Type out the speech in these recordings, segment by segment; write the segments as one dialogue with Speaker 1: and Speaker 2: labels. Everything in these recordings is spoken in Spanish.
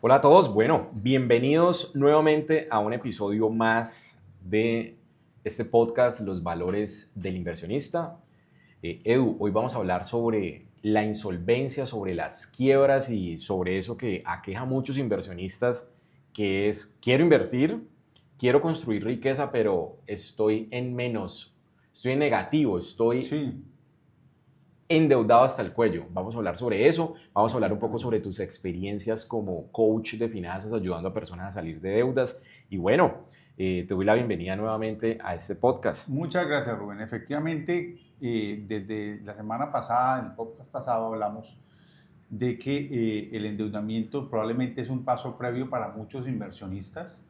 Speaker 1: Hola a todos, bueno, bienvenidos nuevamente a un episodio más de este podcast, Los Valores del Inversionista. Edu, hoy vamos a hablar sobre la insolvencia, sobre las quiebras y sobre eso que aqueja a muchos inversionistas, que es, quiero invertir, quiero construir riqueza, pero estoy en menos, estoy en negativo, estoy
Speaker 2: Sí,
Speaker 1: endeudado hasta el cuello. Vamos a hablar sobre eso, vamos a hablar un poco
Speaker 2: exactamente.
Speaker 1: sobre tus experiencias como coach de finanzas ayudando a personas a salir de deudas. Y bueno, te doy la bienvenida nuevamente a este podcast.
Speaker 2: Muchas gracias, Rubén. Efectivamente, desde la semana pasada, en el podcast pasado, hablamos de que el endeudamiento probablemente es un paso previo para muchos inversionistas.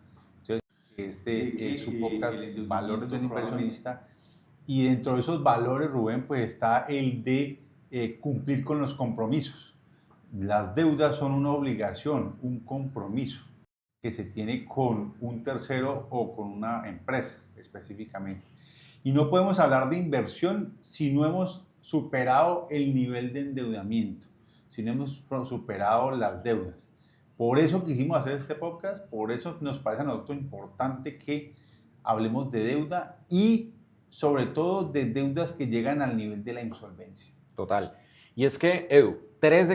Speaker 2: Entonces, este es su podcast Valores del Inversionista. Y dentro de esos valores, Rubén, pues está el de cumplir con los compromisos. Las deudas son una obligación, un compromiso que se tiene con un tercero o con una empresa específicamente. Y no podemos hablar de inversión si no hemos superado el nivel de endeudamiento, si no hemos superado las deudas. Por eso quisimos hacer este podcast, por eso nos parece a nosotros importante que hablemos de deuda y sobre todo de deudas que llegan al nivel de la insolvencia.
Speaker 1: Total. Y es que, Edu, 3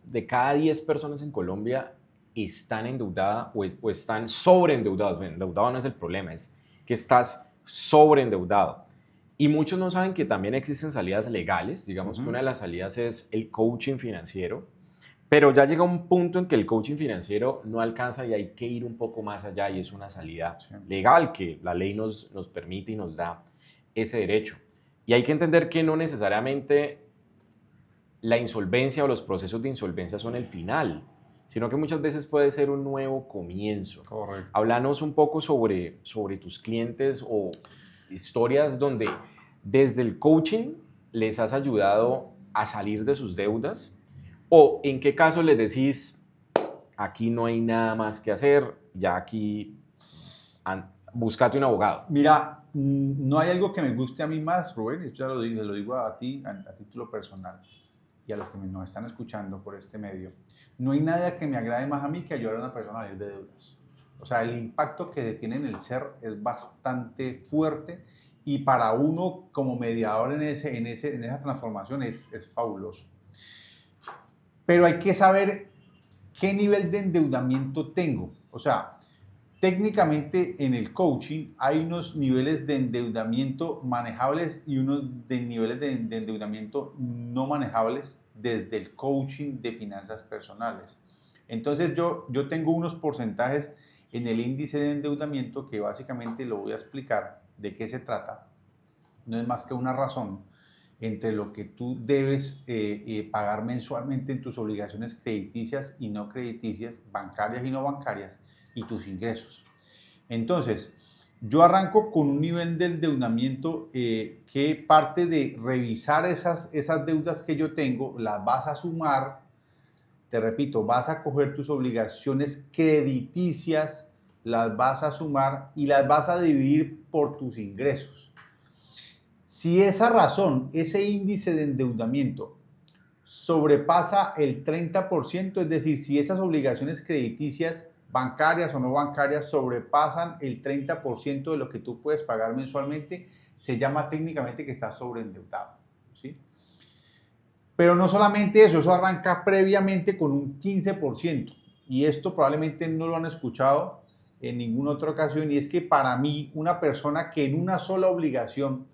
Speaker 1: de cada 10 personas en Colombia están endeudadas o están sobreendeudadas. Bueno, endeudado no es el problema, es que estás sobreendeudado. Y muchos no saben que también existen salidas legales. Digamos que una de las salidas es el coaching financiero. Pero ya llega un punto en que el coaching financiero no alcanza y hay que ir un poco más allá y es una salida
Speaker 2: Sí.
Speaker 1: legal que la ley nos permite y nos da ese derecho. Y hay que entender que no necesariamente la insolvencia o los procesos de insolvencia son el final, sino que muchas veces puede ser un nuevo comienzo.
Speaker 2: Correcto.
Speaker 1: Háblanos un poco sobre tus clientes o historias donde desde el coaching les has ayudado a salir de sus deudas o en qué caso les decís, aquí no hay nada más que hacer, ya aquí búscate un abogado.
Speaker 2: Mira, no hay algo que me guste a mí más, Rubén, esto ya lo digo a ti, a título personal y a los que nos están escuchando por este medio. No hay nada que me agrade más a mí que ayudar a una persona a salir de deudas. O sea, el impacto que tiene en el ser es bastante fuerte y para uno como mediador en esa transformación es fabuloso. Pero hay que saber qué nivel de endeudamiento tengo. O sea, técnicamente en el coaching hay unos niveles de endeudamiento manejables y unos de niveles de endeudamiento no manejables desde el coaching de finanzas personales. Entonces yo tengo unos porcentajes en el índice de endeudamiento que básicamente lo voy a explicar de qué se trata. No es más que una razón entre lo que tú debes pagar mensualmente en tus obligaciones crediticias y no crediticias, bancarias y no bancarias, y tus ingresos. Entonces, yo arranco con un nivel de endeudamiento que parte de revisar esas deudas que yo tengo, las vas a sumar, te repito, vas a coger tus obligaciones crediticias, las vas a sumar y las vas a dividir por tus ingresos. Si esa razón, ese índice de endeudamiento sobrepasa el 30%, es decir, si esas obligaciones crediticias bancarias o no bancarias sobrepasan el 30% de lo que tú puedes pagar mensualmente, se llama técnicamente que estás sobreendeudado, ¿sí? Pero no solamente eso, eso arranca previamente con un 15%. Y esto probablemente no lo han escuchado en ninguna otra ocasión. Y es que para mí, una persona que en una sola obligación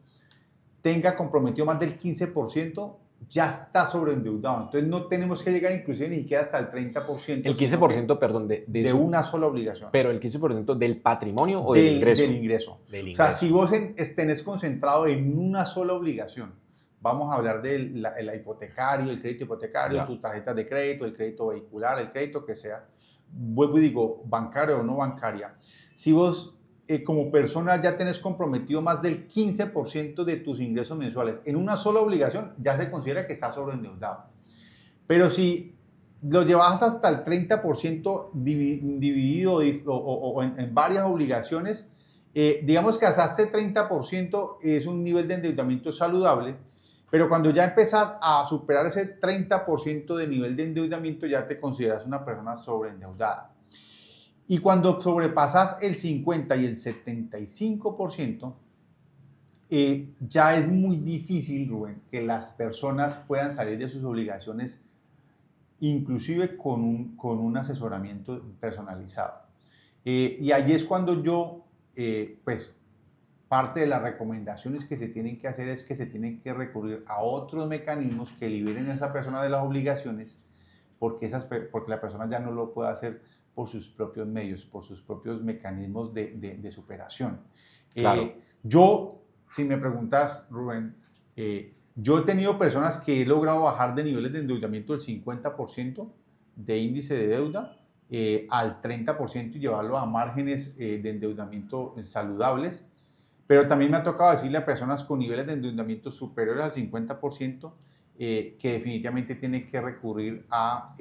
Speaker 2: tenga comprometido más del 15%, ya está sobreendeudado. Entonces no tenemos que llegar inclusive ni siquiera hasta el 30%,
Speaker 1: El
Speaker 2: sino que
Speaker 1: 15%, perdón, de
Speaker 2: de
Speaker 1: su,
Speaker 2: una sola obligación.
Speaker 1: pero el 15% del patrimonio o del
Speaker 2: Del
Speaker 1: ingreso.
Speaker 2: ingreso.
Speaker 1: Del
Speaker 2: O sea,
Speaker 1: ingreso.
Speaker 2: si vos tenés concentrado en una sola obligación, vamos a hablar del hipotecario, el crédito hipotecario,
Speaker 1: Ya.
Speaker 2: tus tarjetas de crédito, el crédito vehicular, el crédito que sea, vuelvo y digo, bancaria o no bancaria. Si vos como persona ya tenés comprometido más del 15% de tus ingresos mensuales en una sola obligación, ya se considera que estás sobreendeudado. Pero si lo llevas hasta el 30% dividido o en varias obligaciones, digamos que hasta este 30% es un nivel de endeudamiento saludable. Pero cuando ya empezás a superar ese 30% de nivel de endeudamiento, ya te consideras una persona sobreendeudada. Y cuando sobrepasas el 50 y el 75%, ya es muy difícil, Rubén, que las personas puedan salir de sus obligaciones, inclusive con un asesoramiento personalizado. Y ahí es cuando yo, pues, parte de las recomendaciones que se tienen que hacer es que se tienen que recurrir a otros mecanismos que liberen a esa persona de las obligaciones, porque la persona ya no lo puede hacer por sus propios medios, por sus propios mecanismos de superación.
Speaker 1: Claro.
Speaker 2: Yo, si me preguntas, Rubén, yo he tenido personas que he logrado bajar de niveles de endeudamiento del 50% de índice de deuda al 30% y llevarlo a márgenes de endeudamiento saludables. Pero también me ha tocado decirle a personas con niveles de endeudamiento superiores al 50% que definitivamente tienen que recurrir a,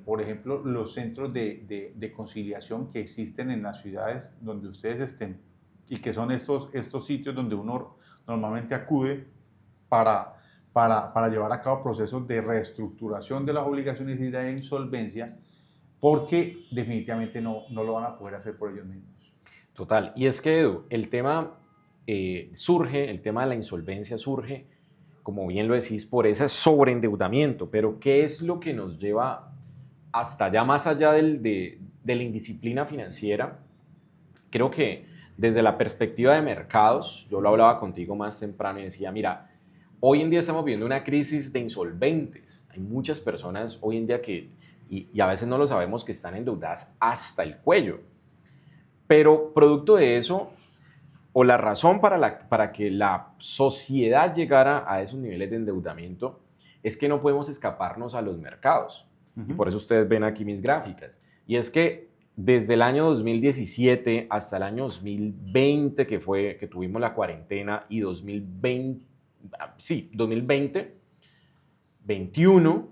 Speaker 2: por ejemplo, los centros de conciliación que existen en las ciudades donde ustedes estén y que son estos sitios donde uno normalmente acude para, para llevar a cabo procesos de reestructuración de las obligaciones y de insolvencia, porque definitivamente no lo van a poder hacer por ellos mismos.
Speaker 1: Total. Y es que, Edu, el tema surge, el tema de la insolvencia surge, como bien lo decís, por ese sobreendeudamiento. Pero ¿qué es lo que nos lleva hasta allá, más allá de la indisciplina financiera? Creo que desde la perspectiva de mercados, yo lo hablaba contigo más temprano y decía, mira, hoy en día estamos viviendo una crisis de insolventes. Hay muchas personas hoy en día que, y a veces no lo sabemos, que están endeudadas hasta el cuello. Pero producto de eso, o la razón para que la sociedad llegara a esos niveles de endeudamiento, es que no podemos escaparnos a los mercados. Y por eso ustedes ven aquí mis gráficas. Y es que desde el año 2017 hasta el año 2020, que tuvimos la cuarentena, y 2020, sí, 2020, 21,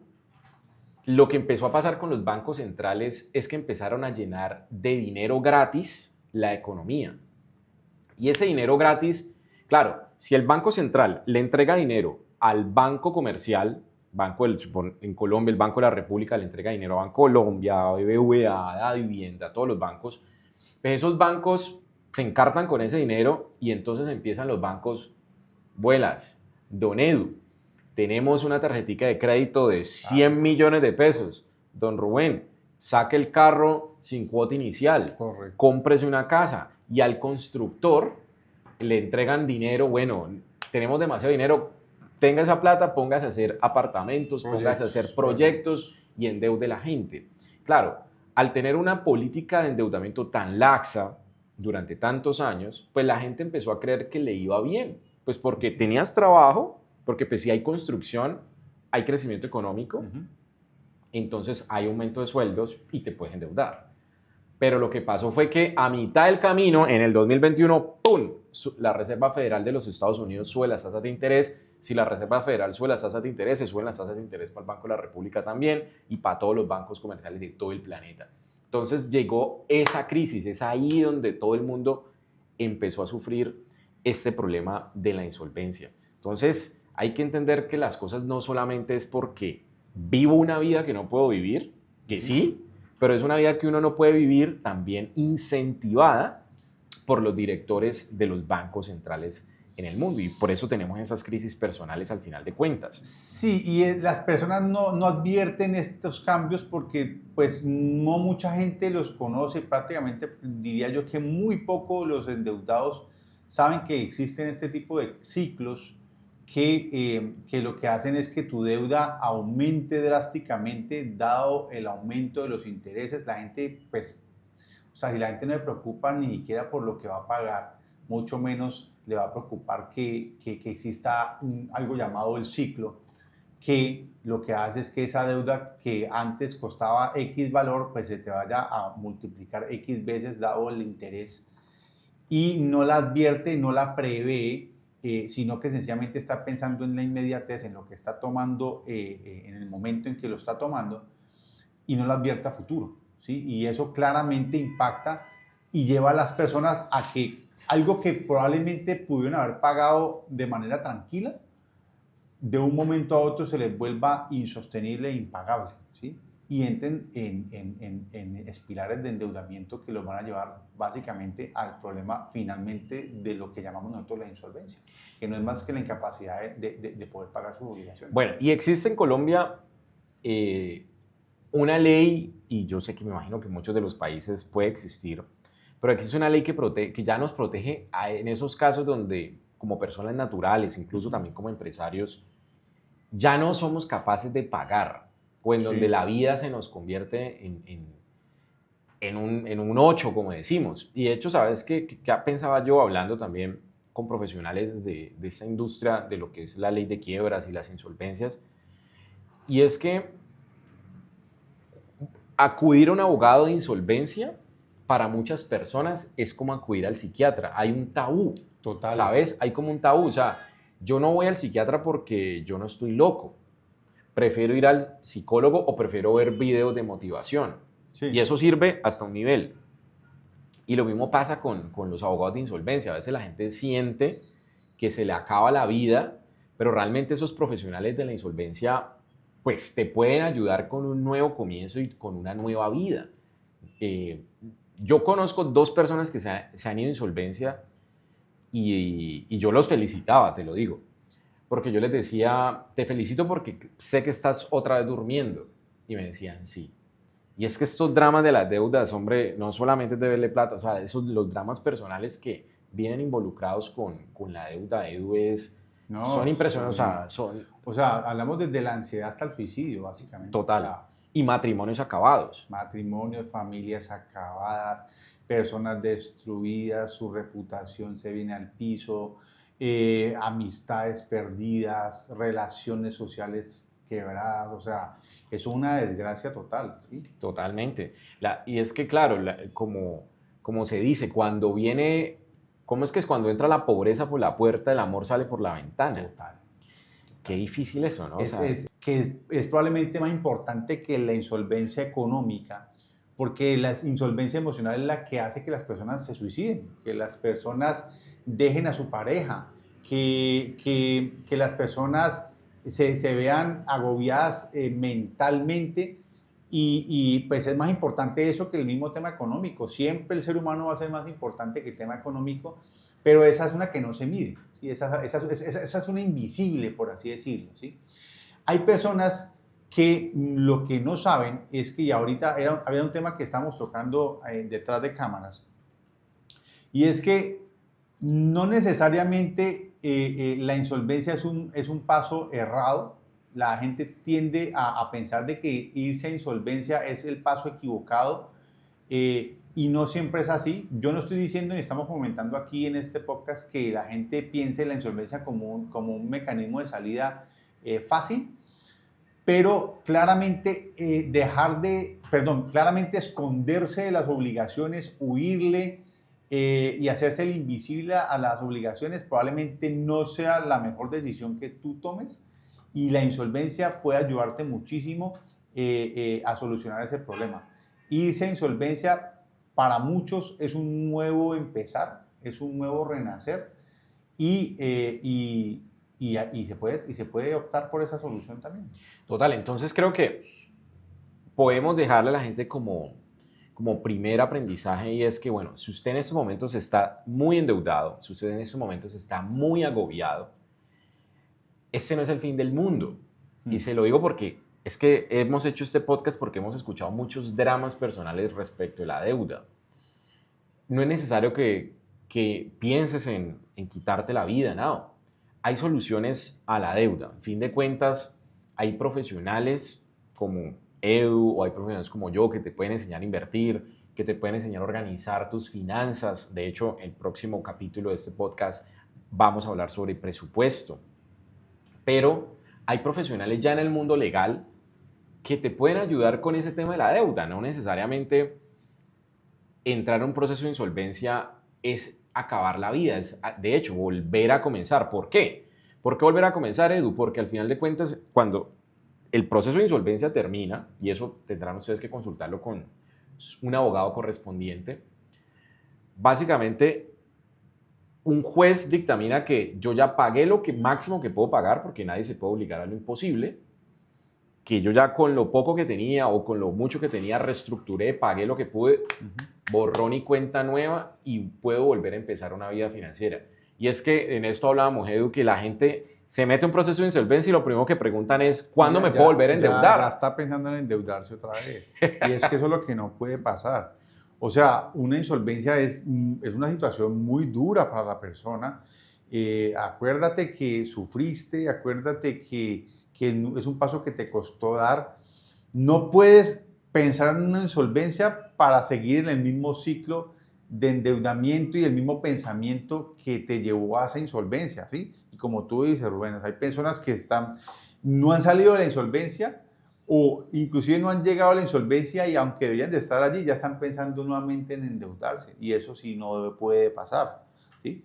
Speaker 1: lo que empezó a pasar con los bancos centrales es que empezaron a llenar de dinero gratis la economía. Y ese dinero gratis, claro, si el Banco Central le entrega dinero al Banco Comercial, en Colombia el Banco de la República le entrega dinero a Bancolombia, a BBVA, a Vivienda, a todos los bancos, pues esos bancos se encartan con ese dinero y entonces empiezan los bancos, vuelas, don Edu, tenemos una tarjetita de crédito de 100 millones de pesos, don Rubén, saque el carro sin cuota inicial,
Speaker 2: Correcto.
Speaker 1: cómprese una casa, y al constructor le entregan dinero, bueno, tenemos demasiado dinero, tenga esa plata, póngase a hacer apartamentos, póngase a hacer proyectos y endeude la gente. Claro, al tener una política de endeudamiento tan laxa durante tantos años, pues la gente empezó a creer que le iba bien, pues porque tenías trabajo, porque pues si hay construcción, hay crecimiento económico, entonces hay aumento de sueldos y te puedes endeudar. Pero lo que pasó fue que a mitad del camino, en el 2021, ¡pum!, la Reserva Federal de los Estados Unidos sube las tasas de interés. Si la Reserva Federal sube las tasas de interés, se suben las tasas de interés para el Banco de la República también y para todos los bancos comerciales de todo el planeta. Entonces llegó esa crisis, es ahí donde todo el mundo empezó a sufrir este problema de la insolvencia. Entonces hay que entender que las cosas no solamente es porque vivo una vida que no puedo vivir, que sí, pero es una vida que uno no puede vivir también incentivada por los directores de los bancos centrales en el mundo, y por eso tenemos esas crisis personales al final de cuentas.
Speaker 2: Sí, y las personas no advierten estos cambios porque pues no mucha gente los conoce, prácticamente diría yo que muy poco los endeudados saben que existen este tipo de ciclos que lo que hacen es que tu deuda aumente drásticamente dado el aumento de los intereses. La gente, pues, o sea, si la gente no le preocupa ni siquiera por lo que va a pagar, mucho menos le va a preocupar que exista algo llamado el ciclo, que lo que hace es que esa deuda que antes costaba X valor, pues se te vaya a multiplicar X veces dado el interés, y no la advierte, no la prevé, sino que sencillamente está pensando en la inmediatez, en lo que está tomando, en el momento en que lo está tomando, y no la advierte a futuro, ¿sí? Y eso claramente impacta y lleva a las personas a que algo que probablemente pudieron haber pagado de manera tranquila, de un momento a otro se les vuelva insostenible e impagable, ¿sí? Y entren en espirales de endeudamiento que los van a llevar básicamente al problema finalmente de lo que llamamos nosotros la insolvencia, que no es más que la incapacidad de poder pagar sus obligaciones.
Speaker 1: Bueno, y existe en Colombia una ley, y yo sé que me imagino que en muchos de los países puede existir, pero existe una ley que ya nos protege en esos casos donde, como personas naturales, incluso también como empresarios, ya no somos capaces de pagar, o en donde
Speaker 2: Sí.
Speaker 1: la vida se nos convierte en un 8, como decimos. Y de hecho, ¿sabes qué pensaba yo hablando también con profesionales de esta industria, de lo que es la ley de quiebras y las insolvencias? Y es que acudir a un abogado de insolvencia para muchas personas es como acudir al psiquiatra. Hay un tabú,
Speaker 2: Total.
Speaker 1: ¿sabes? Hay como un tabú. O sea, yo no voy al psiquiatra porque yo no estoy loco. Prefiero ir al psicólogo o prefiero ver videos de motivación.
Speaker 2: Sí.
Speaker 1: Y eso sirve hasta un nivel. Y lo mismo pasa con los abogados de insolvencia. A veces la gente siente que se le acaba la vida, pero realmente esos profesionales de la insolvencia pues te pueden ayudar con un nuevo comienzo y con una nueva vida. Eh, yo conozco 2 personas que se han ido a insolvencia y yo los felicitaba, te lo digo, porque yo les decía, te felicito porque sé que estás otra vez durmiendo. Y me decían, sí. Y es que estos dramas de las deudas, hombre, no solamente es deberle plata, o sea, los dramas personales que vienen involucrados con la deuda, Edu, son
Speaker 2: No,
Speaker 1: impresionantes, o sea, son
Speaker 2: o sea, hablamos desde la ansiedad hasta el suicidio, básicamente. O
Speaker 1: total.
Speaker 2: sea,
Speaker 1: Y matrimonios acabados.
Speaker 2: matrimonios, familias acabadas, personas destruidas, su reputación se viene al piso, amistades perdidas, relaciones sociales quebradas, o sea, es una desgracia total, ¿sí?
Speaker 1: Totalmente. Y es que, claro, como se dice, cuando viene, ¿cómo es que es cuando entra la pobreza por la puerta, el amor sale por la ventana?
Speaker 2: Total.
Speaker 1: Qué difícil eso, ¿no? O sea,
Speaker 2: Es probablemente más importante que la insolvencia económica, porque la insolvencia emocional es la que hace que las personas se suiciden, que las personas dejen a su pareja, que las personas se vean agobiadas mentalmente pues es más importante eso que el mismo tema económico. Siempre el ser humano va a ser más importante que el tema económico, pero esa es una que no se mide, ¿sí? Esa es una invisible, por así decirlo, ¿sí? Hay personas que lo que no saben es que, y ahorita había un tema que estamos tocando detrás de cámaras, y es que no necesariamente la insolvencia es un paso errado. La gente tiende a pensar de que irse a insolvencia es el paso equivocado y no siempre es así. Yo no estoy diciendo ni estamos comentando aquí en este podcast que la gente piense en la insolvencia como un mecanismo de salida fácil, pero claramente claramente esconderse de las obligaciones, huirle y hacerse el invisible a las obligaciones probablemente no sea la mejor decisión que tú tomes y la insolvencia puede ayudarte muchísimo a solucionar ese problema. Irse a insolvencia para muchos es un nuevo empezar, es un nuevo renacer y, se puede optar por esa solución también.
Speaker 1: total. Entonces creo que podemos dejarle a la gente como primer aprendizaje y es que, bueno, si usted en estos momentos está muy endeudado, si usted en estos momentos está muy agobiado, este no es el fin del mundo. Y se lo digo porque es que hemos hecho este podcast porque hemos escuchado muchos dramas personales respecto a la deuda. No es necesario que pienses en quitarte la vida, no. Hay soluciones a la deuda. En fin de cuentas, hay profesionales como Edu o hay profesionales como yo que te pueden enseñar a invertir, que te pueden enseñar a organizar tus finanzas. De hecho, el próximo capítulo de este podcast vamos a hablar sobre presupuesto. Pero hay profesionales ya en el mundo legal que te pueden ayudar con ese tema de la deuda. No necesariamente entrar a un proceso de insolvencia es acabar la vida, es de hecho volver a comenzar. ¿Por qué? ¿Por qué volver a comenzar, Edu? Porque al final de cuentas, cuando el proceso de insolvencia termina, y eso tendrán ustedes que consultarlo con un abogado correspondiente, básicamente un juez dictamina que yo ya pagué lo que máximo que puedo pagar, porque nadie se puede obligar a lo imposible, que yo ya con lo poco que tenía o con lo mucho que tenía reestructuré, pagué lo que pude, borrón y cuenta nueva y puedo volver a empezar una vida financiera. Y es que en esto hablábamos, Edu, que la gente se mete en un proceso de insolvencia y lo primero que preguntan es,
Speaker 2: Y
Speaker 1: ¿cuándo me puedo volver a
Speaker 2: ya
Speaker 1: endeudar?
Speaker 2: está pensando en endeudarse otra vez. Y es que eso es lo que no puede pasar. O sea, una insolvencia es una situación muy dura para la persona. Acuérdate que sufriste, acuérdate que es un paso que te costó dar. No puedes pensar en una insolvencia para seguir en el mismo ciclo de endeudamiento y el mismo pensamiento que te llevó a esa insolvencia, ¿sí? Y como tú dices, Rubén, hay personas que no han salido de la insolvencia o inclusive no han llegado a la insolvencia y aunque deberían de estar allí, ya están pensando nuevamente en endeudarse y eso sí no puede pasar, ¿sí?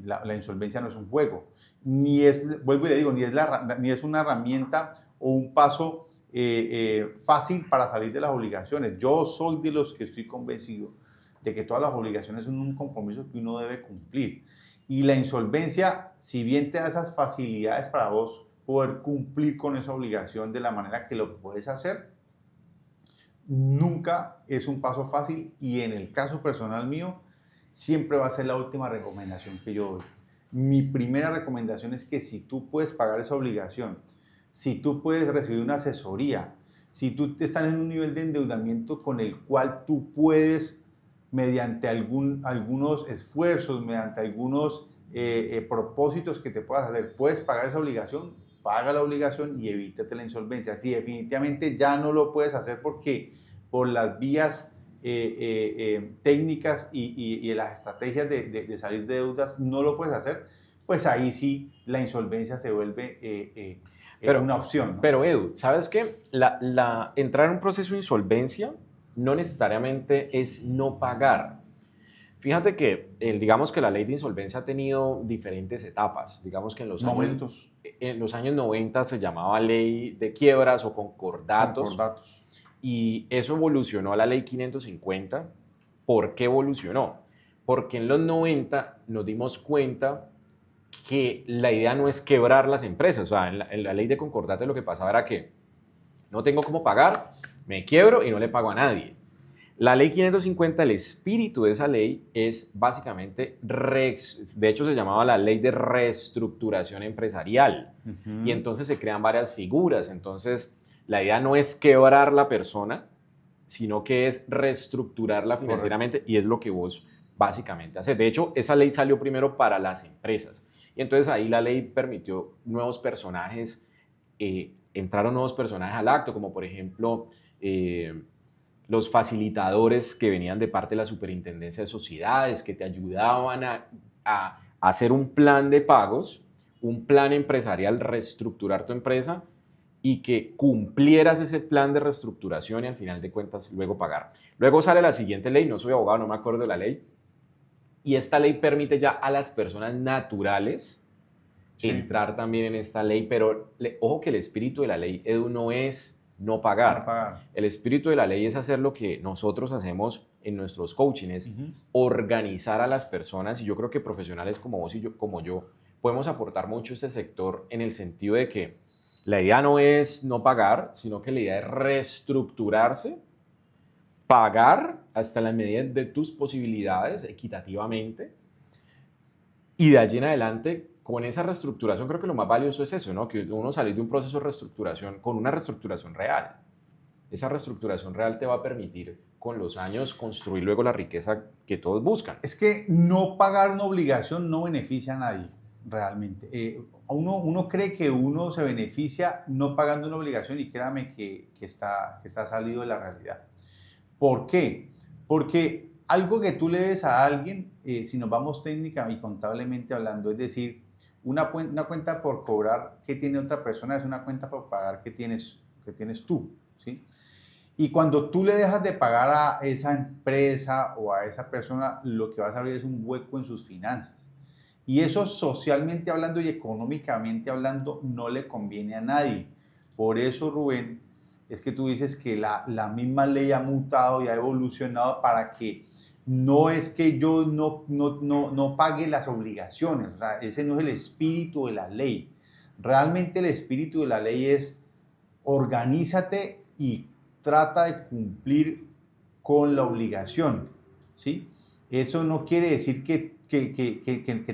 Speaker 2: La insolvencia no es un juego, vuelvo y le digo, ni es una herramienta o un paso fácil para salir de las obligaciones. Yo soy de los que estoy convencido de que todas las obligaciones son un compromiso que uno debe cumplir. Y la insolvencia, si bien te da esas facilidades para vos poder cumplir con esa obligación de la manera que lo puedes hacer, nunca es un paso fácil y en el caso personal mío, siempre va a ser la última recomendación que yo doy. Mi primera recomendación es que si tú puedes pagar esa obligación, si tú puedes recibir una asesoría, si tú estás en un nivel de endeudamiento con el cual tú puedes, mediante algunos esfuerzos, mediante algunos propósitos que te puedas hacer, puedes pagar esa obligación, paga la obligación y evítate la insolvencia. Si definitivamente ya no lo puedes hacer porque por las vías técnicas y las estrategias de salir de deudas no lo puedes hacer, pues ahí sí la insolvencia se vuelve
Speaker 1: Pero,
Speaker 2: una opción, ¿no?
Speaker 1: pero Edu, ¿sabes qué? Entrar en un proceso de insolvencia no necesariamente es no pagar. Fíjate que, digamos que la ley de insolvencia ha tenido diferentes etapas. Digamos que
Speaker 2: Momentos
Speaker 1: en los años 90 se llamaba ley de quiebras o concordatos
Speaker 2: concordatos.
Speaker 1: y eso evolucionó a la ley 550. ¿Por qué evolucionó? Porque en los 90 nos dimos cuenta que la idea no es quebrar las empresas. O sea, en la ley de concordato lo que pasaba era que no tengo cómo pagar, me quiebro y no le pago a nadie. La ley 550, el espíritu de esa ley es básicamente, de hecho se llamaba la ley de reestructuración empresarial. Y entonces se crean varias figuras. Entonces, la idea no es quebrar la persona, sino que es reestructurarla
Speaker 2: Correcto.
Speaker 1: financieramente y es lo que vos básicamente haces. De hecho, esa ley salió primero para las empresas. Y entonces ahí la ley permitió nuevos personajes, entraron nuevos personajes al acto, como por ejemplo los facilitadores que venían de parte de la Superintendencia de Sociedades, que te ayudaban a hacer un plan de pagos, un plan empresarial, reestructurar tu empresa y que cumplieras ese plan de reestructuración y al final de cuentas luego pagar. Luego sale la siguiente ley, no soy abogado, no me acuerdo de la ley, y esta ley permite ya a las personas naturales
Speaker 2: Sí,
Speaker 1: entrar también en esta ley, pero ojo que el espíritu de la ley, Edu, no es no
Speaker 2: no
Speaker 1: pagar.
Speaker 2: pagar.
Speaker 1: El espíritu de la ley es hacer lo que nosotros hacemos en nuestros coaching, es
Speaker 2: Ujú.
Speaker 1: organizar a las personas y yo creo que profesionales como vos y yo, como yo, podemos aportar mucho a este sector en el sentido de que la idea no es no pagar, sino que la idea es reestructurarse, pagar hasta la medida de tus posibilidades equitativamente y de allí en adelante, con esa reestructuración, creo que lo más valioso es eso, ¿no? Que uno salir de un proceso de reestructuración con una reestructuración real. Esa reestructuración real te va a permitir, con los años, construir luego la riqueza que todos buscan.
Speaker 2: Es que no pagar una obligación no beneficia a nadie, realmente. Uno cree que uno se beneficia no pagando una obligación y créame que está salido de la realidad. ¿Por qué? Porque algo que tú le debes a alguien, si nos vamos técnica y contablemente hablando, es decir, una cuenta por cobrar que tiene otra persona es una cuenta por pagar que tienes tú, ¿sí? Y cuando tú le dejas de pagar a esa empresa o a esa persona, lo que vas a abrir es un hueco en sus finanzas. Y eso socialmente hablando y económicamente hablando no le conviene a nadie. Por eso, Rubén, es que tú dices que la misma ley ha mutado y ha evolucionado para que no es que yo no pague las obligaciones, o sea, ese no es el espíritu de la ley. Realmente el espíritu de la ley es organízate y trata de cumplir con la obligación, ¿sí? Eso no quiere decir que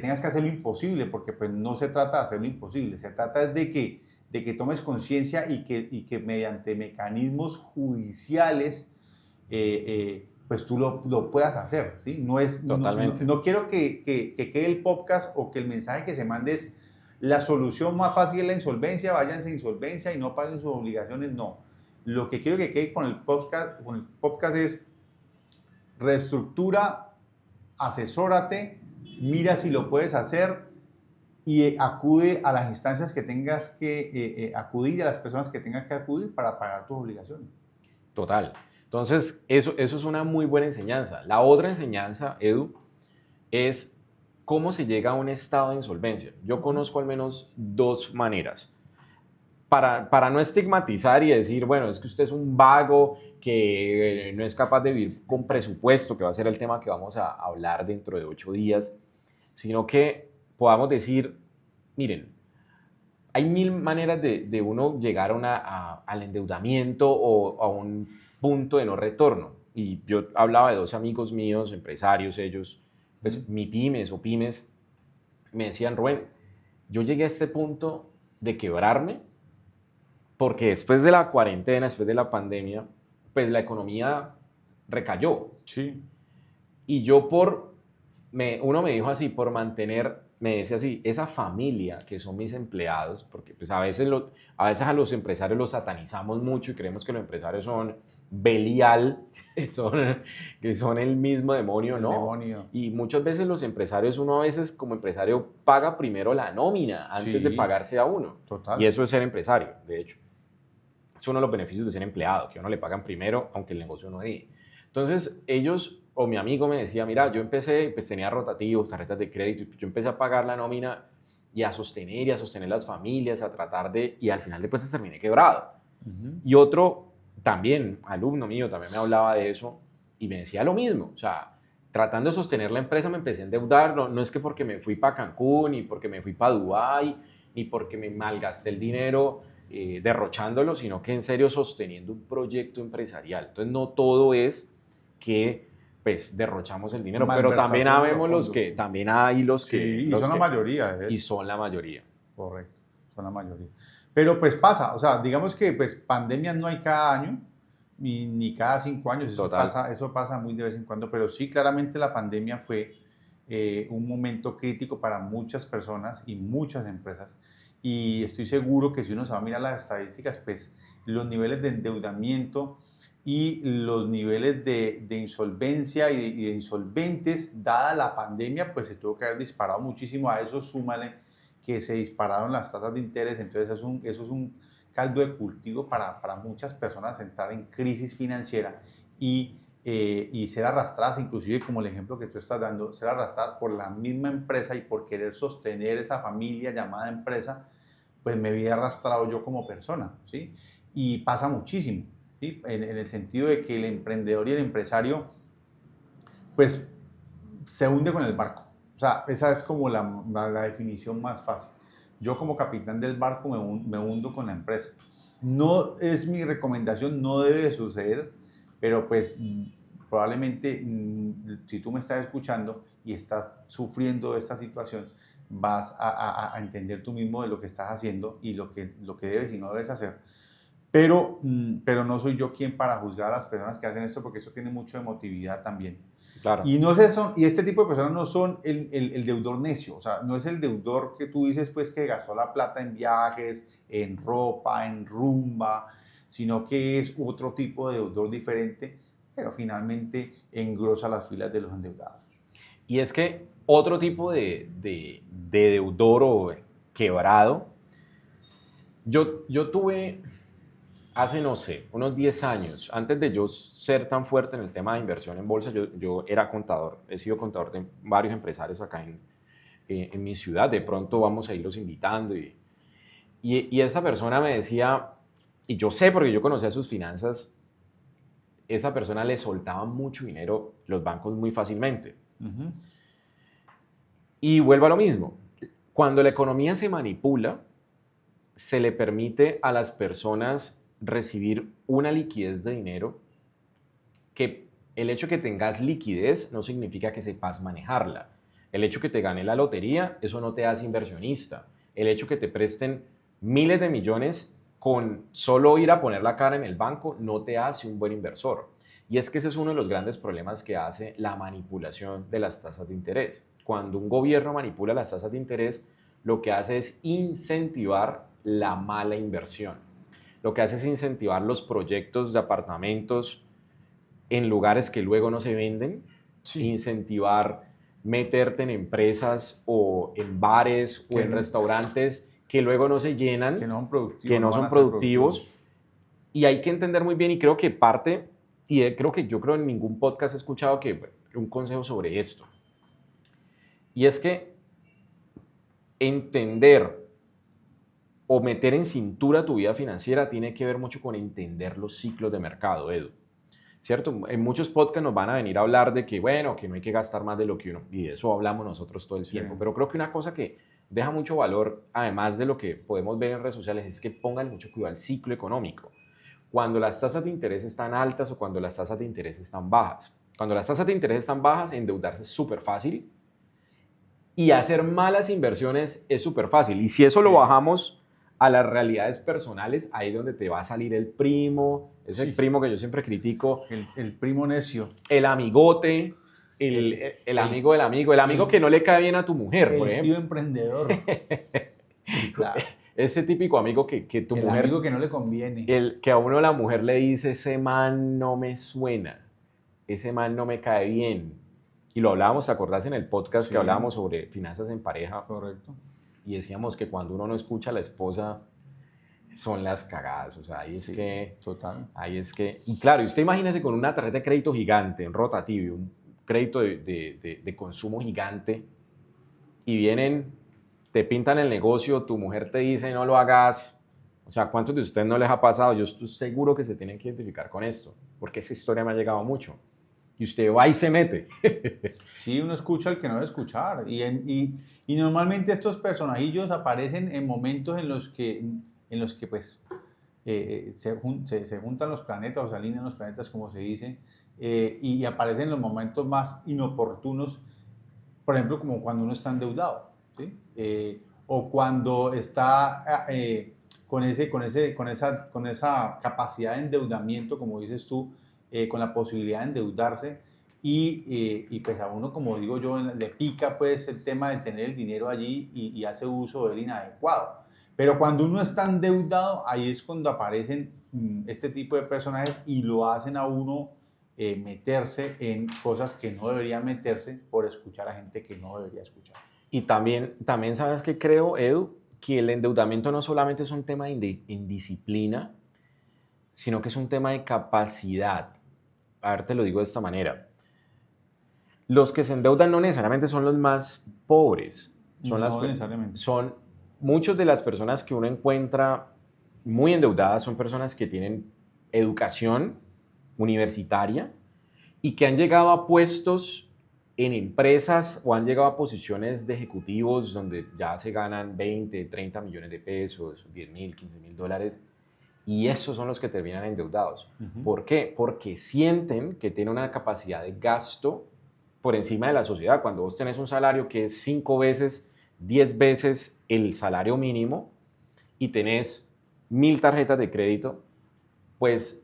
Speaker 2: tengas que hacer lo imposible, porque pues no se trata de hacer lo imposible, se trata de que tomes conciencia y que mediante mecanismos judiciales pues tú lo puedas hacer, ¿sí?
Speaker 1: Totalmente.
Speaker 2: No quiero que quede el podcast o que el mensaje que se mande es la solución más fácil es la insolvencia, váyanse a insolvencia y no paguen sus obligaciones, no. Lo que quiero que quede con el podcast es reestructura, asesórate, mira si lo puedes hacer y acude a las instancias que tengas que acudir y a las personas que tengas que acudir para pagar tus obligaciones.
Speaker 1: Total. Entonces, eso es una muy buena enseñanza. La otra enseñanza, Edu, es cómo se llega a un estado de insolvencia. Yo conozco al menos dos maneras. Para no estigmatizar y decir, bueno, es que usted es un vago que no es capaz de vivir con presupuesto, que va a ser el tema que vamos a hablar dentro de 8 días, sino que podamos decir, miren, hay mil maneras de uno llegar al endeudamiento o a un punto de no retorno. Y yo hablaba de dos amigos míos, empresarios, ellos, pues mi pymes o pymes, me decían, Rubén, yo llegué a este punto de quebrarme porque después de la cuarentena, después de la pandemia, pues la economía recayó.
Speaker 2: Sí.
Speaker 1: Y uno me dijo así, por mantener, me decía así, esa familia que son mis empleados, porque pues a veces a los empresarios los satanizamos mucho y creemos que los empresarios son Belial, que son el mismo demonio,
Speaker 2: El
Speaker 1: no.
Speaker 2: demonio.
Speaker 1: Y muchas veces los empresarios, uno a veces como empresario paga primero la nómina antes de
Speaker 2: Sí,
Speaker 1: pagarse a uno. Y
Speaker 2: total.
Speaker 1: eso es ser empresario, de hecho. Es uno de los beneficios de ser empleado, que a uno le pagan primero, aunque el negocio no dé. Entonces, ellos, o mi amigo me decía, mira, yo empecé, pues tenía rotativos, tarjetas de crédito, y yo empecé a pagar la nómina y a sostener las familias, a tratar de, y al final de cuentas terminé quebrado.
Speaker 2: Ujú.
Speaker 1: Y otro, también, alumno mío, también me hablaba de eso y me decía lo mismo, o sea, tratando de sostener la empresa me empecé a endeudar, no es que porque me fui para Cancún, ni porque me fui para Dubái, ni porque me malgasté el dinero derrochándolo, sino que en serio sosteniendo un proyecto empresarial. Entonces no todo es que pues derrochamos el dinero, pero también
Speaker 2: Malversación de los
Speaker 1: habemos
Speaker 2: fondos, sí.
Speaker 1: también hay
Speaker 2: Sí, y son la mayoría, de
Speaker 1: y
Speaker 2: hecho.
Speaker 1: son la mayoría.
Speaker 2: Correcto, son la mayoría. Pero pues pasa, o sea, digamos que pues pandemias no hay cada año, ni cada 5 años,
Speaker 1: Total.
Speaker 2: eso pasa muy de vez en cuando, pero sí, claramente la pandemia fue un momento crítico para muchas personas y muchas empresas. Y estoy seguro que si uno se va a mirar las estadísticas, pues los niveles de endeudamiento y los niveles de insolvencia y de insolventes, dada la pandemia, pues se tuvo que haber disparado muchísimo. A eso súmale que se dispararon las tasas de interés, entonces eso es un caldo de cultivo para muchas personas entrar en crisis financiera y ser arrastradas, inclusive como el ejemplo que tú estás dando, ser arrastradas por la misma empresa y por querer sostener esa familia llamada empresa, pues me vi arrastrado yo como persona, ¿sí? Y pasa muchísimo, ¿sí? En el sentido de que el emprendedor y el empresario, pues se hunde con el barco. O sea, esa es como la definición más fácil. Yo como capitán del barco me hundo con la empresa. No es mi recomendación, no debe suceder, pero pues probablemente si tú me estás escuchando y estás sufriendo esta situación, vas a entender tú mismo de lo que estás haciendo y lo que debes y no debes hacer. Pero no soy yo quien para juzgar a las personas que hacen esto porque eso tiene mucho emotividad también.
Speaker 1: Claro.
Speaker 2: Y, no es eso, y este tipo de personas no son el deudor necio, o sea, no es el deudor que tú dices pues que gastó la plata en viajes, en ropa, en rumba, sino que es otro tipo de deudor diferente, pero finalmente engrosa las filas de los endeudados.
Speaker 1: Y es que otro tipo de deudor o quebrado, yo tuve hace, no sé, unos 10 años, antes de yo ser tan fuerte en el tema de inversión en bolsa, yo era contador, he sido contador de varios empresarios acá en mi ciudad, de pronto vamos a irlos invitando y esa persona me decía, y yo sé porque yo conocía sus finanzas, esa persona le soltaba mucho dinero los bancos muy fácilmente.
Speaker 2: Ujú.
Speaker 1: Y vuelvo a lo mismo. Cuando la economía se manipula, se le permite a las personas recibir una liquidez de dinero que el hecho que tengas liquidez no significa que sepas manejarla. El hecho que te gane la lotería, eso no te hace inversionista. El hecho que te presten miles de millones con solo ir a poner la cara en el banco no te hace un buen inversor. Y es que ese es uno de los grandes problemas que hace la manipulación de las tasas de interés. Cuando un gobierno manipula las tasas de interés, lo que hace es incentivar la mala inversión. Lo que hace es incentivar los proyectos de apartamentos en lugares que luego no se venden,
Speaker 2: Sí.
Speaker 1: incentivar meterte en empresas o en bares o
Speaker 2: Que,
Speaker 1: en restaurantes que luego no se
Speaker 2: que
Speaker 1: llenan,
Speaker 2: no son productivos,
Speaker 1: que
Speaker 2: no
Speaker 1: no
Speaker 2: van
Speaker 1: son
Speaker 2: a ser
Speaker 1: productivos.
Speaker 2: productivos.
Speaker 1: Y hay que entender muy bien, y creo que parte, y yo creo en ningún podcast he escuchado que un consejo sobre esto. Y es que entender o meter en cintura tu vida financiera tiene que ver mucho con entender los ciclos de mercado, Edu. ¿Cierto? En muchos podcasts nos van a venir a hablar de que, bueno, que no hay que gastar más de lo que uno, y de eso hablamos nosotros todo el
Speaker 2: Sí.
Speaker 1: tiempo, pero creo que una cosa que deja mucho valor, además de lo que podemos ver en redes sociales, es que pongan mucho cuidado al ciclo económico. Cuando las tasas de interés están altas o cuando las tasas de interés están bajas. Cuando las tasas de interés están bajas, endeudarse es súper fácil y hacer malas inversiones es súper fácil. Y si eso lo
Speaker 2: Sí.
Speaker 1: bajamos a las realidades personales, ahí es donde te va a salir el primo, ese
Speaker 2: Sí.
Speaker 1: primo que yo siempre critico,
Speaker 2: El primo necio.
Speaker 1: el amigote, el amigo del amigo, el amigo que no le cae bien a tu mujer, por
Speaker 2: El tío
Speaker 1: ejemplo.
Speaker 2: emprendedor. Sí, claro.
Speaker 1: Ese típico amigo que tu
Speaker 2: El
Speaker 1: mujer,
Speaker 2: amigo que no le conviene.
Speaker 1: el que a uno la mujer le dice, ese man no me suena, ese man no me cae bien. Y lo hablábamos, ¿te acordás en el podcast que
Speaker 2: Sí,
Speaker 1: hablábamos sobre finanzas en pareja?
Speaker 2: correcto.
Speaker 1: Y decíamos que cuando uno no escucha a la esposa, son las cagadas. O sea,
Speaker 2: Sí, total.
Speaker 1: y claro, y usted imagínese con una tarjeta de crédito gigante, en rotativo, un crédito de consumo gigante, y vienen, te pintan el negocio, tu mujer te dice no lo hagas. O sea, ¿cuántos de ustedes no les ha pasado? Yo estoy seguro que se tienen que identificar con esto, porque esa historia me ha llegado mucho. Y usted va y se mete.
Speaker 2: Sí, uno escucha al que no debe escuchar. Y normalmente estos personajillos aparecen en momentos en los que pues, se juntan los planetas o se alinean los planetas, como se dice, y aparecen en los momentos más inoportunos, por ejemplo, como cuando uno está endeudado, ¿sí? O cuando está con esa capacidad de endeudamiento, como dices tú, con la posibilidad de endeudarse y pues a uno, como digo yo, le pica pues el tema de tener el dinero allí y hace uso de él inadecuado. Pero cuando uno está endeudado, ahí es cuando aparecen este tipo de personajes y lo hacen a uno meterse en cosas que no debería meterse por escuchar a gente que no debería escuchar.
Speaker 1: Y también sabes que creo, Edu, que el endeudamiento no solamente es un tema de indisciplina, sino que es un tema de capacidad. A ver, te lo digo de esta manera. Los que se endeudan no necesariamente son los más pobres,
Speaker 2: No necesariamente.
Speaker 1: son muchas de las personas que uno encuentra muy endeudadas son personas que tienen educación universitaria y que han llegado a puestos en empresas o han llegado a posiciones de ejecutivos donde ya se ganan 20, 30 millones de pesos, 10.000, 15.000 dólares, y esos son los que terminan endeudados. ¿Por qué? Porque sienten que tienen una capacidad de gasto por encima de la sociedad. Cuando vos tenés un salario que es 5 veces, 10 veces el salario mínimo y tenés 1.000 tarjetas de crédito, pues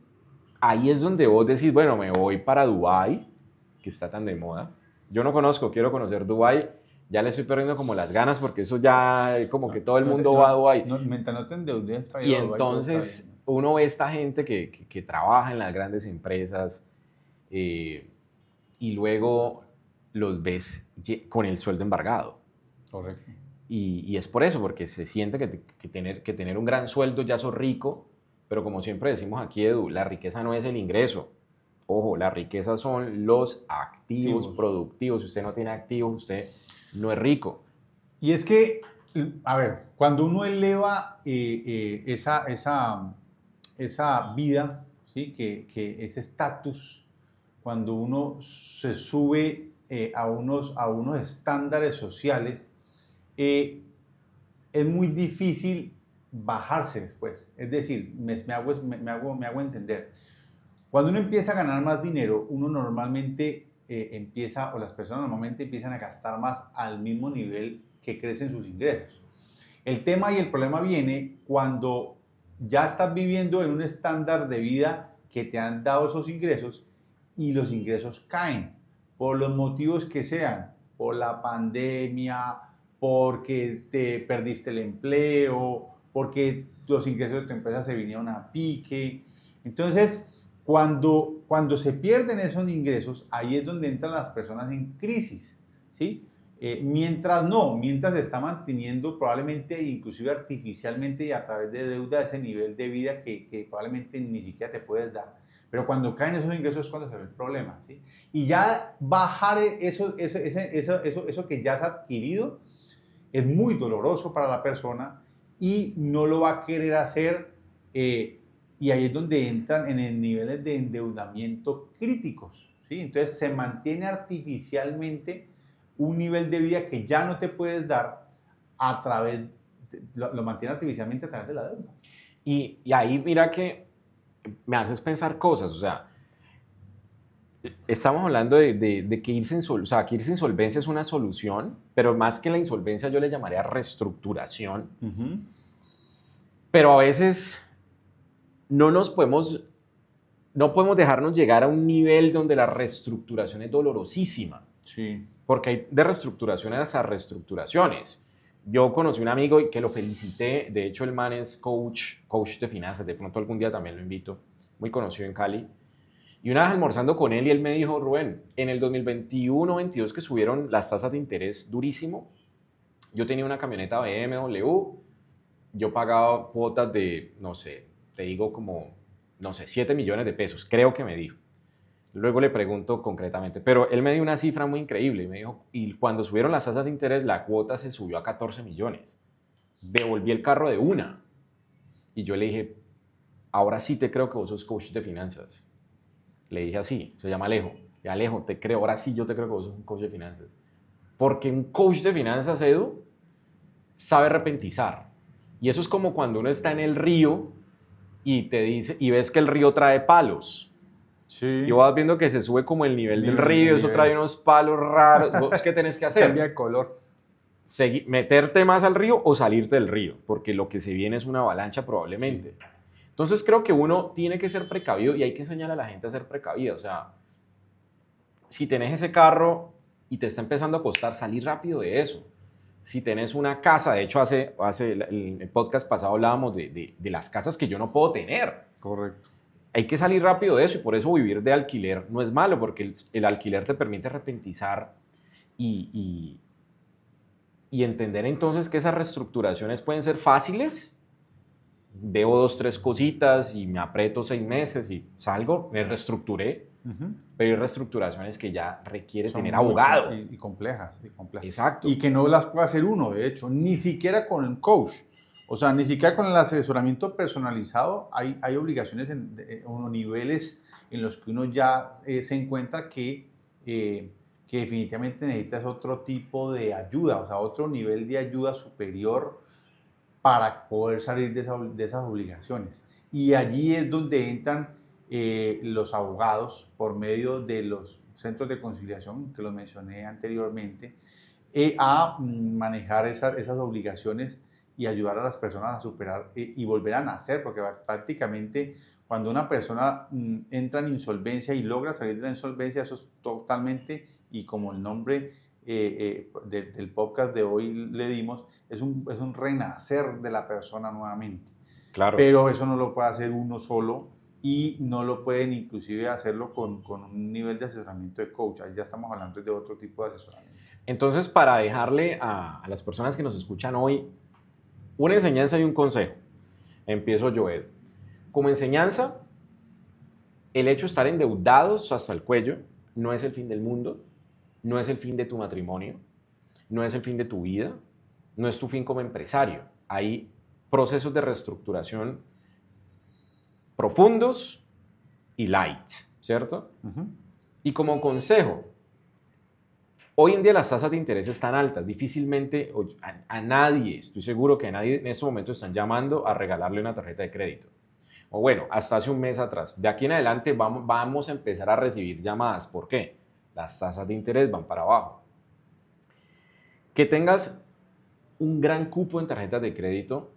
Speaker 1: ahí es donde vos decís, bueno, me voy para Dubái, que está tan de moda. Yo no conozco, quiero conocer Dubái. Ya le estoy perdiendo como las ganas porque eso ya como que todo el mundo va a Dubái.
Speaker 2: Mientras no te endeudes para ir
Speaker 1: Y
Speaker 2: a Dubái, todo está
Speaker 1: entonces
Speaker 2: bien.
Speaker 1: uno ve esta gente que trabaja en las grandes empresas eh, y luego los ves con el sueldo embargado.
Speaker 2: Correcto.
Speaker 1: Y es por eso, porque se siente que tener un gran sueldo ya sos rico, pero como siempre decimos aquí, Edu, la riqueza no es el ingreso. Ojo, la riqueza son los activos
Speaker 2: Activos.
Speaker 1: productivos. Si usted no tiene activos, usted no es rico.
Speaker 2: Y es que, a ver, cuando uno eleva esa vida, ¿sí? Que ese estatus, cuando uno se sube a unos estándares sociales, eh, es muy difícil bajarse después. Es decir, me hago entender. Cuando uno empieza a ganar más dinero, uno normalmente empieza, o las personas normalmente empiezan a gastar más al mismo nivel que crecen sus ingresos. El tema y el problema viene cuando ya estás viviendo en un estándar de vida que te han dado esos ingresos y los ingresos caen por los motivos que sean, por la pandemia, porque te perdiste el empleo, porque los ingresos de tu empresa se vinieron a pique. Entonces, cuando se pierden esos ingresos, ahí es donde entran las personas en crisis, ¿sí? Mientras se está manteniendo probablemente, inclusive artificialmente y a través de deuda, ese nivel de vida que probablemente ni siquiera te puedes dar. Pero cuando caen esos ingresos es cuando se ve el problema, ¿sí? Y ya bajar eso que ya has adquirido es muy doloroso para la persona y no lo va a querer hacer. Y ahí es donde entran en el niveles de endeudamiento críticos, ¿sí? Entonces se mantiene artificialmente un nivel de vida que ya no te puedes dar a través, lo mantiene artificialmente a través de la deuda.
Speaker 1: Y ahí mira que me haces pensar cosas, o sea, estamos hablando de que o sea, que irse en insolvencia es una solución, pero más que la insolvencia yo le llamaría reestructuración. Pero a veces no nos podemos, no podemos dejarnos llegar a un nivel donde la reestructuración es dolorosísima.
Speaker 2: Sí.
Speaker 1: Porque hay de reestructuraciones a reestructuraciones. Yo conocí un amigo y que lo felicité, de hecho el man es coach de finanzas, de pronto algún día también lo invito, muy conocido en Cali. Y una vez almorzando con él y él me dijo, Rubén, en el 2021-22 que subieron las tasas de interés durísimo, yo tenía una camioneta BMW, yo pagaba cuotas de, no sé, te digo como, no sé, 7 millones de pesos, creo que me dijo. Luego le pregunto concretamente, pero él me dio una cifra muy increíble y me dijo, y cuando subieron las tasas de interés, la cuota se subió a 14 millones. Devolví el carro de una. Y yo le dije, ahora sí te creo que vos sos coach de finanzas. Le dije así, se llama Alejo. Y Alejo, te creo, ahora sí yo te creo que vos sos un coach de finanzas. Porque un coach de finanzas, Edu, sabe repentizar. Y eso es como cuando uno está en el río y te dice, y ves que el río trae palos.
Speaker 2: Sí.
Speaker 1: Y vas viendo que se sube como el nivel del río, eso trae unos palos raros. ¿Vos qué tenés que hacer?
Speaker 2: Cambia de color.
Speaker 1: Meterte más al río o salirte del río, porque lo que se viene es una avalancha probablemente. Sí. Entonces creo que uno tiene que ser precavido y hay que enseñar a la gente a ser precavida. O sea, si tenés ese carro y te está empezando a costar, salir rápido de eso. Si tenés una casa, de hecho el podcast pasado hablábamos de las casas que yo no puedo tener.
Speaker 2: Correcto.
Speaker 1: Hay que salir rápido de eso y por eso vivir de alquiler no es malo, porque el alquiler te permite repentizar y entender entonces que esas reestructuraciones pueden ser fáciles. Debo 2, 3 cositas y me aprieto 6 meses y salgo, me reestructuré. Pero hay reestructuraciones que ya requiere tener abogado.
Speaker 2: Y complejas,
Speaker 1: Exacto.
Speaker 2: Y que no las puede hacer uno, de hecho, ni siquiera con el coach. O sea, ni siquiera con el asesoramiento personalizado hay obligaciones o niveles en los que uno ya se encuentra que definitivamente necesitas otro tipo de ayuda, o sea, otro nivel de ayuda superior para poder salir de esas obligaciones. Y allí es donde entran los abogados por medio de los centros de conciliación que los mencioné anteriormente, a manejar esas obligaciones y ayudar a las personas a superar y volver a nacer, porque prácticamente cuando una persona entra en insolvencia y logra salir de la insolvencia, eso es totalmente, y como el nombre del podcast de hoy le dimos, es un renacer de la persona nuevamente.
Speaker 1: Claro.
Speaker 2: Pero eso no lo puede hacer uno solo y no lo pueden inclusive hacerlo con un nivel de asesoramiento de coach. Ahí ya estamos hablando de otro tipo de asesoramiento.
Speaker 1: Entonces, para dejarle a las personas que nos escuchan hoy una enseñanza y un consejo, empiezo yo, Ed. Como enseñanza, el hecho de estar endeudados hasta el cuello no es el fin del mundo, no es el fin de tu matrimonio, no es el fin de tu vida, no es tu fin como empresario. Hay procesos de reestructuración profundos y light, ¿cierto?
Speaker 2: Ujú.
Speaker 1: Y como consejo, hoy en día las tasas de interés están altas, difícilmente a nadie, estoy seguro que a nadie en estos momentos están llamando a regalarle una tarjeta de crédito. O bueno, hasta hace un mes atrás. De aquí en adelante vamos a empezar a recibir llamadas. ¿Por qué? Las tasas de interés van para abajo. Que tengas un gran cupo en tarjetas de crédito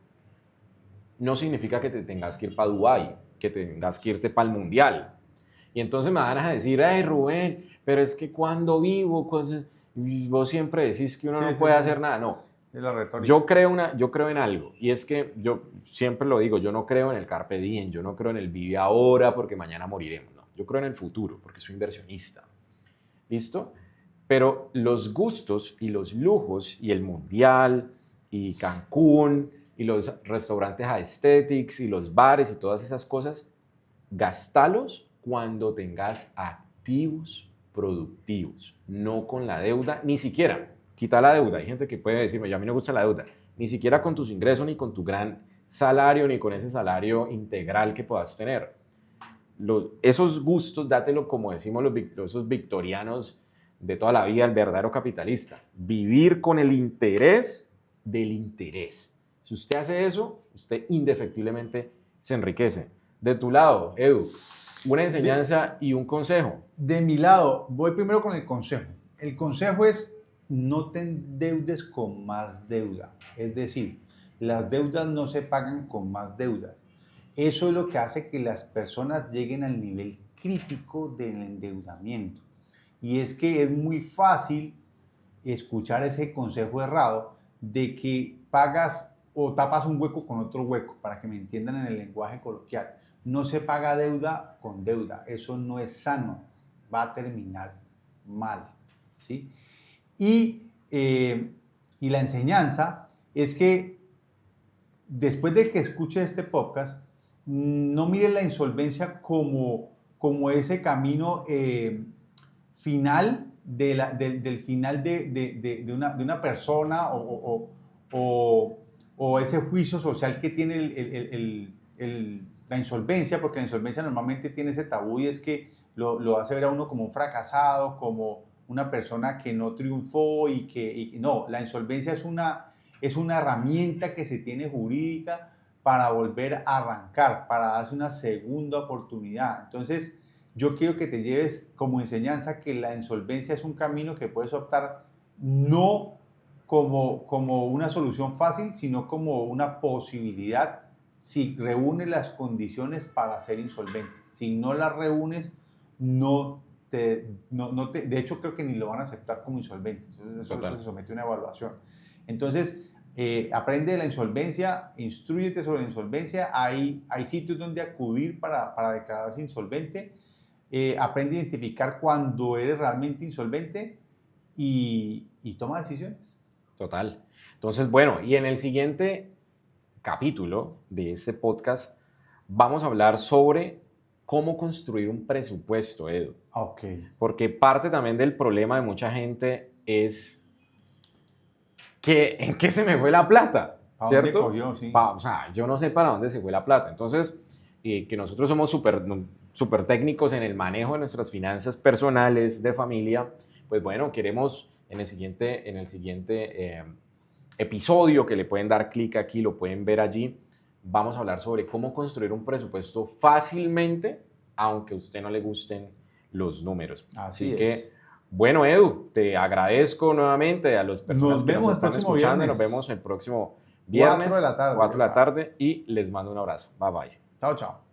Speaker 1: no significa que te tengas que ir para Dubái, que tengas que irte para el Mundial. Y entonces me van a decir, hey Rubén, pero es que cuando vivo, vos siempre decís que uno
Speaker 2: Sí,
Speaker 1: no
Speaker 2: sí,
Speaker 1: puede
Speaker 2: sí,
Speaker 1: hacer nada. No,
Speaker 2: es la retórica.
Speaker 1: yo creo en algo, y es que yo siempre lo digo, yo no creo en el carpe diem, yo no creo en el vive ahora porque mañana moriremos, no. Yo creo en el futuro porque soy inversionista. ¿Listo? Pero los gustos y los lujos y el mundial y Cancún y los restaurantes aesthetics y los bares y todas esas cosas, gastalos cuando tengas activos productivos, no con la deuda, ni siquiera, quita la deuda. Hay gente que puede decirme, yo a mí no me gusta la deuda, ni siquiera con tus ingresos, ni con tu gran salario, ni con ese salario integral que puedas tener. Esos gustos, dátelo como decimos esos victorianos de toda la vida, el verdadero capitalista. Vivir con el interés del interés. Si usted hace eso, usted indefectiblemente se enriquece. De tu lado, Edu, una enseñanza y un consejo.
Speaker 2: De mi lado, voy primero con el consejo. El consejo es no te endeudes con más deuda. Es decir, las deudas no se pagan con más deudas. Eso es lo que hace que las personas lleguen al nivel crítico del endeudamiento. Y es que es muy fácil escuchar ese consejo errado de que pagas o tapas un hueco con otro hueco, para que me entiendan en el lenguaje coloquial. No se paga deuda con deuda, eso no es sano, va a terminar mal, ¿sí? Y la enseñanza es que después de que escuche este podcast, no mire la insolvencia como ese camino final del final de una persona o ese juicio social que tiene la insolvencia, porque la insolvencia normalmente tiene ese tabú y es que lo hace ver a uno como un fracasado, como una persona que no triunfó no, la insolvencia es una herramienta que se tiene jurídica para volver a arrancar, para darse una segunda oportunidad. Entonces, yo quiero que te lleves como enseñanza que la insolvencia es un camino que puedes optar no como una solución fácil, sino como una posibilidad si reúnes las condiciones para ser insolvente. Si no las reúnes, de hecho creo que ni lo van a aceptar como insolvente. Eso se somete a una evaluación. Entonces, aprende de la insolvencia, instrúyete sobre la insolvencia, hay sitios donde acudir para declararse insolvente, aprende a identificar cuando eres realmente insolvente y toma decisiones.
Speaker 1: Total. Entonces, bueno, y en el siguiente capítulo de este podcast vamos a hablar sobre cómo construir un presupuesto, Edu.
Speaker 2: Ok.
Speaker 1: Porque parte también del problema de mucha gente es que ¿en qué se me fue la plata?
Speaker 2: ¿A dónde
Speaker 1: ¿Cierto?
Speaker 2: cogió? Sí.
Speaker 1: O sea, yo no sé para dónde se fue la plata. Entonces, que nosotros somos súper técnicos en el manejo de nuestras finanzas personales, de familia, pues bueno, queremos en el siguiente episodio, que le pueden dar clic aquí, lo pueden ver allí, vamos a hablar sobre cómo construir un presupuesto fácilmente, aunque a usted no le gusten los números.
Speaker 2: Así
Speaker 1: que,
Speaker 2: es.
Speaker 1: bueno, Edu, te agradezco nuevamente a las personas que nos están escuchando. Nos vemos el próximo viernes,
Speaker 2: 4 de la tarde.
Speaker 1: 4 de la tarde, y les mando un abrazo. Bye, bye.
Speaker 2: Chao, chao.